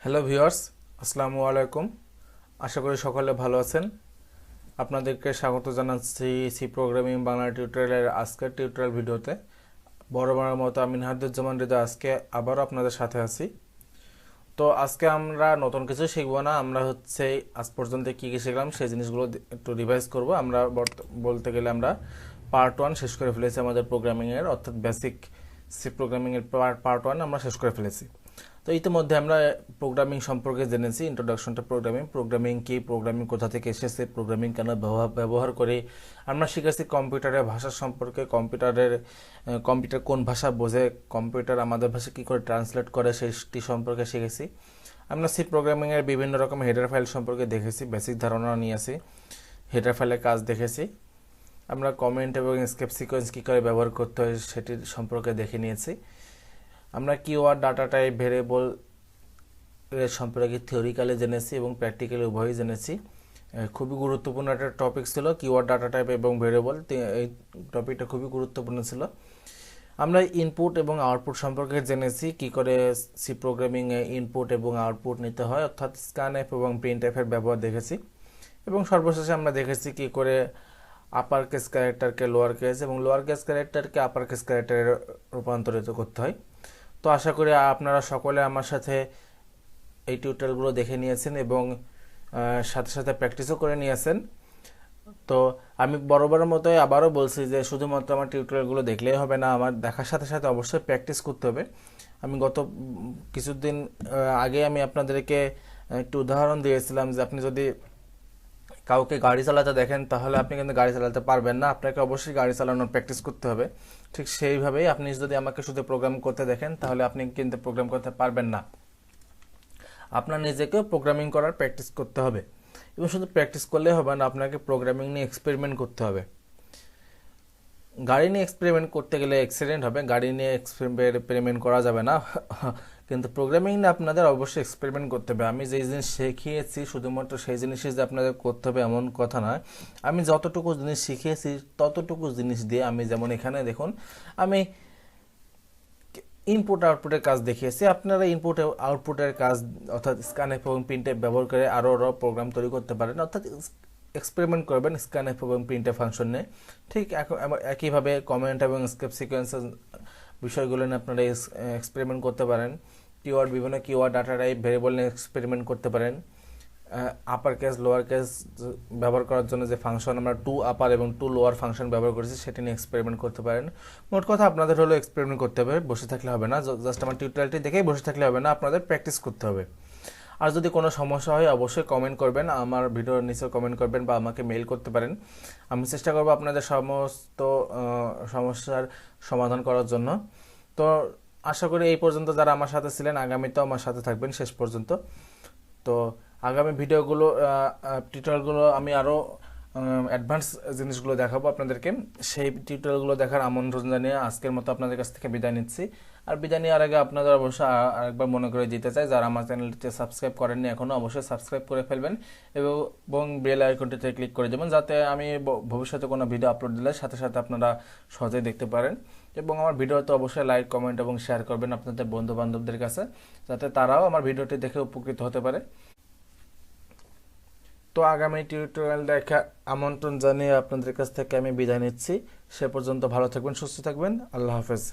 Hello viewers, আসসালামু আলাইকুম। আশা করি সকলে ভালো আছেন। আপনাদেরকে স্বাগত জানাচ্ছি সি প্রোগ্রামিং বাংলা টিউটোরিয়ালের আজকের টিউটোরিয়াল ভিডিওতে। বরাবরের মতো আমি নাহাদুজ্জামান হৃদয় আজকে আবারও আপনাদের সাথে আছি। তো আজকে আমরা নতুন কিছু শিখবো না, আমরা আজ পর্যন্ত কি কি শিখলাম সেই জিনিসগুলো একটু রিভাইজ করব। আমরা বলতে গেলে আমরা পার্ট 1 শেষ করে ফেলেছি আমাদের প্রোগ্রামিংয়ের, অর্থাৎ বেসিক সি প্রোগ্রামিংয়ের পার্ট 1 আমরা শেষ করে ফেলেছি। তো ইতিমধ্যে আমরা প্রোগ্রামিং সম্পর্কে জেনেছি, ইন্ট্রোডাকশন টু প্রোগ্রামিং কি, প্রোগ্রামিং কোথা থেকে এসেছে, প্রোগ্রামিং কেন ব্যবহার করি। আমরা শিখেছি কম্পিউটারের ভাষা সম্পর্কে, কম্পিউটার কোন ভাষা বোঝে, কম্পিউটার আমাদের ভাষা কী করে ট্রান্সলেট করে সেটি সম্পর্কে শিখেছি। আমরা সি প্রোগ্রামিংয়ের বিভিন্ন রকম হেডার ফাইল সম্পর্কে দেখেছি, বেসিক ধারণা নিয়েছি, হেডার ফাইলের কাজ দেখেছি। আমরা কমেন্ট এবং এসকেপ সিকোয়েন্স কী করে ব্যবহার করতে হয় সেটির সম্পর্কে দেখে নিয়েছি। আমরা কিওয়ার্ড, ডাটা টাইপ, ভেরিয়েবল এর সম্পর্কে থিওরিক্যালি জেনেছি এবং প্র্যাকটিক্যালি উভয়ই জেনেছি। খুবই গুরুত্বপূর্ণ একটা টপিক ছিল কিওয়ার্ড, ডাটা টাইপ এবং ভেরিয়েবল। এই টপিকটা খুবই গুরুত্বপূর্ণ ছিল। আমরা ইনপুট এবং আউটপুট সম্পর্কে জেনেছি, কি করে সি প্রোগ্রামিংয়ে ইনপুট এবং আউটপুট নিতে হয়, অর্থাৎ স্ক্যানএফ এবং প্রিন্টএফের ব্যবহার দেখেছি। এবং সর্বশেষে আমরা দেখেছি কি করে আপার কেস ক্যারেক্টারকে লোয়ার কেস এবং লোয়ার কেস ক্যারেক্টারকে আপার কেস ক্যারেক্টারে রূপান্তরিত করতে হয়। তো আশা করি আপনারা সকলে আমার সাথে এই টিউটোরিয়ালগুলো দেখে নিয়েছেন এবং সাথে সাথে প্র্যাকটিসও করে নিয়েছেন। তো আমি বরাবরের মতোই আবারও বলছি যে শুধুমাত্র আমার টিউটোরিয়ালগুলো দেখলেই হবে না, আমার দেখার সাথে সাথে অবশ্যই প্র্যাকটিস করতে হবে। আমি গত কিছুদিন আগে আমি আপনাদেরকে একটু উদাহরণ দিয়েছিলাম যে আপনি যদি কাউকে গাড়ি চালাতে দেখেন তাহলে আপনি কিন্তু গাড়ি চালাতে পারবেন না, আপনাকে অবশ্যই গাড়ি চালানোর প্র্যাকটিস করতে হবে। ঠিক সেইভাবেই আপনি যদি আমাকে শুধু প্রোগ্রাম করতে দেখেন তাহলে আপনি কিন্তু প্রোগ্রাম করতে পারবেন না। আপনার নিজেকেও প্রোগ্রামিং করার প্র্যাকটিস করতে হবে এবং শুধু প্র্যাকটিস করলেই হবে না, আপনাকে প্রোগ্রামিং নিয়ে এক্সপেরিমেন্ট করতে হবে। গাড়ি নিয়ে এক্সপেরিমেন্ট করতে গেলে অ্যাক্সিডেন্ট হবে, গাড়ি নিয়ে এক্সপেরিমেন্ট করা যাবে না। কিন্তু প্রোগ্রামিং নিয়ে আপনাদের অবশ্যই এক্সপেরিমেন্ট করতে হবে। আমি যেই জিনিস শিখিয়েছি শুধুমাত্র সেই জিনিসই যে আপনাদের করতে হবে এমন কথা নয়। আমি যতটুকু জিনিস শিখিয়েছি ততটুকু জিনিস দিয়ে আমি, যেমন এখানে দেখুন, আমি ইনপুট আউটপুটের কাজ দেখিয়েছি। আপনারা ইনপুট আউটপুটের কাজ অর্থাৎ স্ক্যানএফ এবং প্রিন্টএফ ব্যবহার করে আরও প্রোগ্রাম তৈরি করতে পারেন, অর্থাৎ এক্সপেরিমেন্ট করবেন স্ক্যানএফ এবং প্রিন্টএফ ফাংশন নিয়ে। ঠিক একইভাবে কমেন্ট এবং স্কেপ সিকোয়েন্সের বিষয়গুলো নিয়ে আপনারা এক্সপেরিমেন্ট করতে পারেন। বিভিন্ন কিওয়ার্ড, ডাটা টাইপ, ভেরিয়েবল নিয়ে এক্সপেরিমেন্ট করতে পারেন। আপার কেস, লোয়ার কেস ব্যবহার করার জন্য যে ফাংশন আমরা টু আপার এবং টু লোয়ার ফাংশন ব্যবহার করেছি সেটি নিয়ে এক্সপেরিমেন্ট করতে পারেন। মোট কথা আপনাদের হলো এক্সপেরিমেন্ট করতে হবে, বসে থাকলে হবে না। জাস্ট আমার টিউটোরিয়ালটি দেখেই বসে থাকলে হবে না, আপনাদের প্র্যাকটিস করতে হবে। আর যদি কোনো সমস্যা হয় অবশ্যই কমেন্ট করবেন, আমার ভিডিওর নিচে কমেন্ট করবেন বা আমাকে মেইল করতে পারেন। আমি চেষ্টা করব আপনাদের সমস্ত সমস্যার সমাধান করার জন্য। তো আশা করি এই পর্যন্ত যারা আমার সাথে ছিলেন আগামীতেও আমার সাথে থাকবেন শেষ পর্যন্ত। তো আগামী ভিডিওগুলো, টিউটোরিয়ালগুলো আমি আরও অ্যাডভান্স জিনিসগুলো দেখাবো আপনাদেরকে। সেই টিউটোরিয়ালগুলো দেখার আমন্ত্রণ জানিয়ে আজকের মতো আপনাদের কাছ থেকে বিদায় নিচ্ছি। আর বিদায় নেওয়ার আগে আপনাদের অবশ্যই আরেকবার মনে করে দিতে চাই, যারা আমার চ্যানেলটিতে সাবস্ক্রাইব করেননি এখনও অবশ্যই সাবস্ক্রাইব করে ফেলবেন এবং বেল আইকনটিতে ক্লিক করে দেবেন, যাতে আমি ভবিষ্যতে কোনো ভিডিও আপলোড দিলে সাথে সাথে আপনারা সহজেই দেখতে পারেন। এবং আমার ভিডিওতে অবশ্যই লাইক, কমেন্ট এবং শেয়ার করবেন আপনাদের বন্ধু বান্ধবদের কাছে, যাতে তারাও আমার ভিডিওটি দেখে উপকৃত হতে পারে। তো আগামী টিউটোরিয়াল দেখা আমন্ত্রণ জানিয়ে আপনাদের কাছ থেকে আমি বিদায় নিচ্ছি। সে পর্যন্ত ভালো থাকবেন, সুস্থ থাকবেন। আল্লাহ হাফেজ।